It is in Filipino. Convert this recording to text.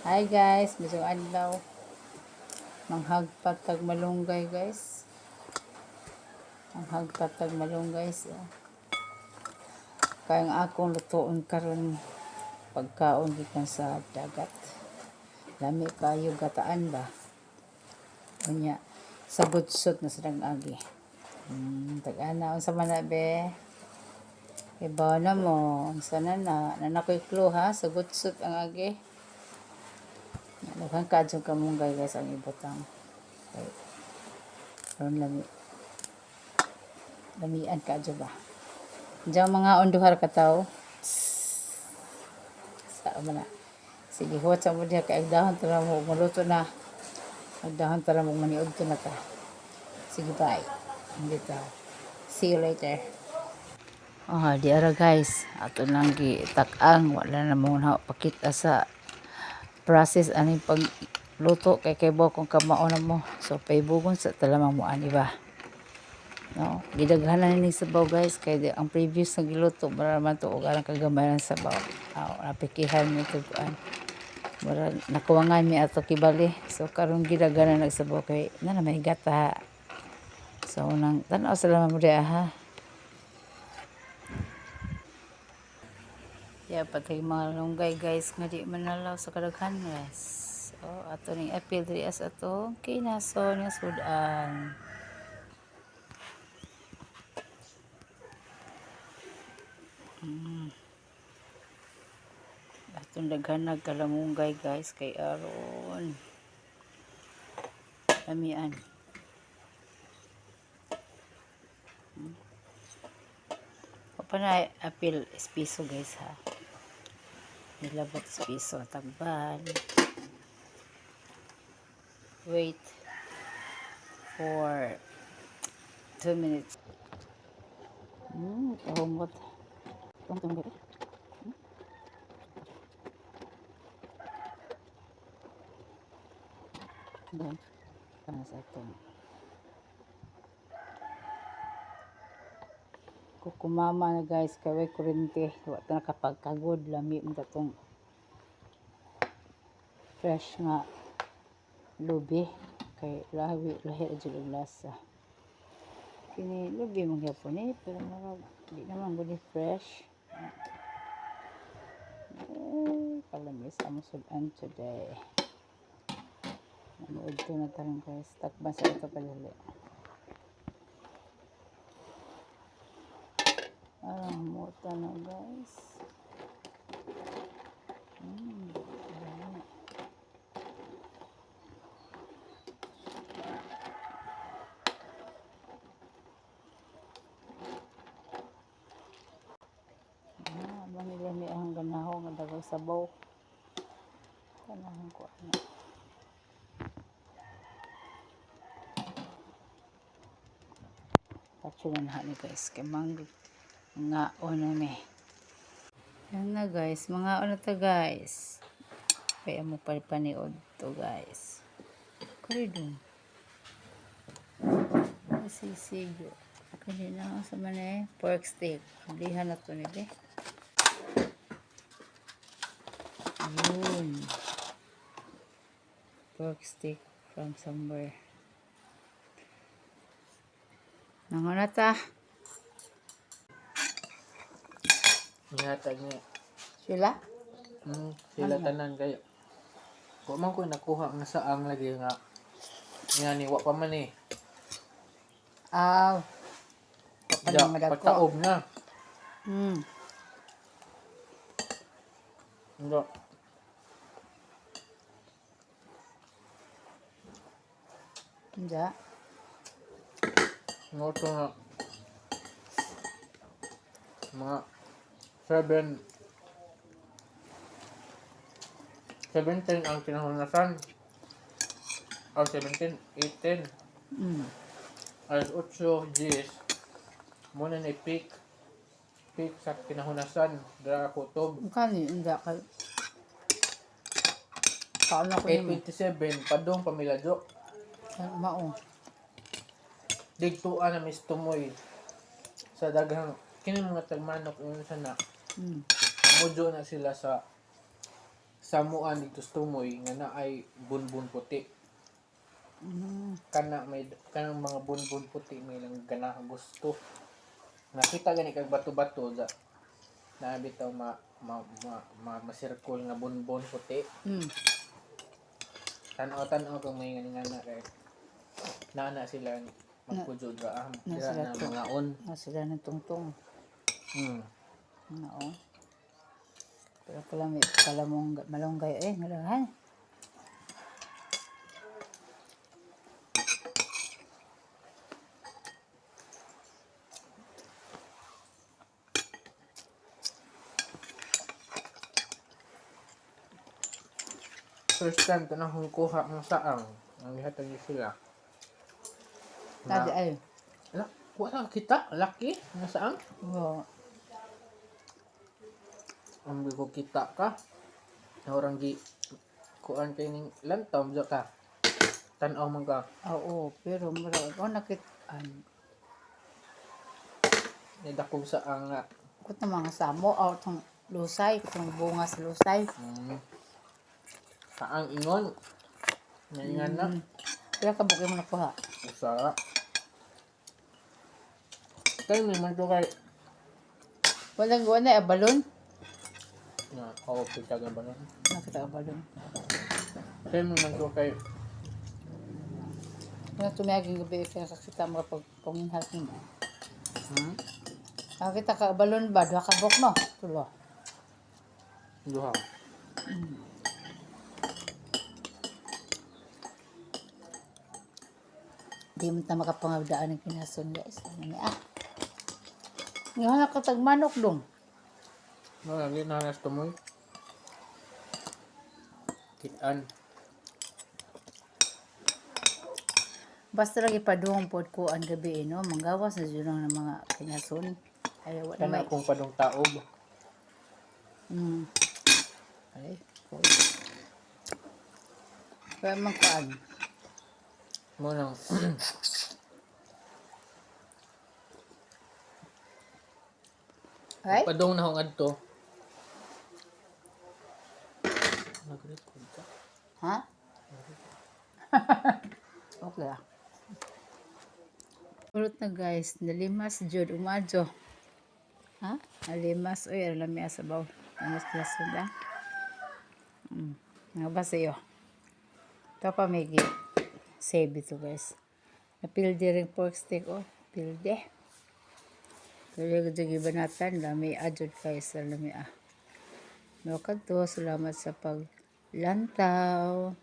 Hi guys, bisong adlaw. Manghagpatag malunggay guys. Manghagpatag malunggay siya. Kaya ang akong lutuon karon pagkaon gikan sa dagat. Lami kayo gataan ba? Unya sa butsot na sa agi. Tag-ana unsa man na be? Ibaw na mo, unsa na nanakoy clue ha, sa butsot ang agi. Daghang kadyo kamunggay guys ang ibutang. Okay. Karon lamian kadyo ba? Diyan mga onduhar ka tao. Sa man na. Sige, huwag sa mo diya kay agdahon tara mo maluto na. Agdahon tara mo maniud to na ta. Sige, bye. Hindi ta. See you later. Oh, di ara guys. Ato lang gi tak-ang wala na mo na pakita sa process ani pagluto kay kay kung kamao na mo. So paibugon sa talamang mo ani ba. No, gidaghanan ni sabaw guys kay ang previous na giluto para man to og arang kagamayan sabaw. Napikihan mi to kuan. Mura nakuwangan mi ato kibali. So karon gidaghanan nagsabaw kay na may gata. So nang tan-aw sa lamang mo ha. Ya patay mga lunggay guys nga di manalaw sa kadaghan guys. So ato ning apil diri as ato kinaso nga sudan. Atong daghan nagkalamunggay guys kay aron lamian. Pa na apil espiso guys ha. Nilabot espiso tagbal. Wait for 2 minutes. Kahumot. Tungtong gabi. Dan panas atong kukumama na guys kaway kurente wa ta nakapagkagod lami mo tatong fresh nga lubi kay lahi jud ang lasa kini lubi mong gyapon pero marag di naman gud fresh. Kalamis ang sudan today. Manood to na tarong guys takban sa ito padali. Muta na guys. Manilami ang ganaho nga dagag sabaw. Kanahan ko ano. Tacho na ni guys kay mango nga ono me. Yan na guys, mga ano to guys. Kaya mo paniod to guys. Kuridong. Sisigo. Kanina sa man pork steak. Ablihan na to ni be. Yun. Pork steak from somewhere. Nangon na ta. Ingatan niya. Sila? Sila tanan kayo. Wa man ko nakuha nga saang lagi nga. Nga ni wa pa man eh. Pataob na. Ndo. Hindi. Ngoto nga. Mga 17 ang kinahunasan. O 17, 18. Alas 8, 10. Muna ni peak sa kinahunasan. Dara kutob. Kani, hindi ka. Paano ko yun? 8:27, padong pamiladyo. Mao. Digtuan na mistumoy sa daghang kini mga tagmanok yun sana. Mudyo na sila sa samuan dito sa tumoy nga na ay bunbun puti. Kana may kanang mga bunbun puti may lang ganahan gusto. Nakita gani kag bato-bato da. Na bitaw ma-circle nga bunbun puti. Tanaw-tanaw kung may nga kay nana sila magpudyo dra dira na mga on. Na sila ng tungtong. Oo. Pero pala mong malunggay ngalahan. First time ko na kuha ng saang. Ang gihatag ni sila. Tadi ay. Ala, wala kita. Laki nga saang. Oo. Ang ko kita ka. Orang gi kuan kay ning lantaw bya ka. Tan-aw man ka. Oo, pero mura ko nakitaan. Ni dakong saang nga. Kut na mga samo out ng lusay, kung bunga sa lusay. Saang ingon. Ngayon na. Kaya kabukay mo nakuha. Usa. Kaya may man to kay. Walang gawa na balon. Na, ako kita nga ba nun? Nakita ka balon. Kaya may man to kay. Kaya tumiyagin gabi kaya kakita mo kapag paminhalin. Nakita ka balon ba? Dua ka buk no? Tulo. Duha. Di mo ta makapangabdaan ng kinason guys. Ano niya? Ngayon nakatag manok dong. No, lagi na nas tumoy. Kitaan. Basta lagi padung pod ko ang gabi no. Manggawas na dyan ng mga kinason. Ayaw na Kana may. akong padong taob. Ay, cool. Kaya magkaan. Mo nang. Ay? Padong na akong adto. Nag-record ka. Ha? Okay ah. Ulot na guys, nalimas jud umadyo. Ha? Nalimas oy, lami asabaw. Namas klaso da. Nga ba sa'yo? Ito pa may save ito guys. Napildi rin pork steak oh. Pilde. Kaya gajag ibanatan, lami adjud guys. Lami ah. No kadto, salamat sa paglantaw.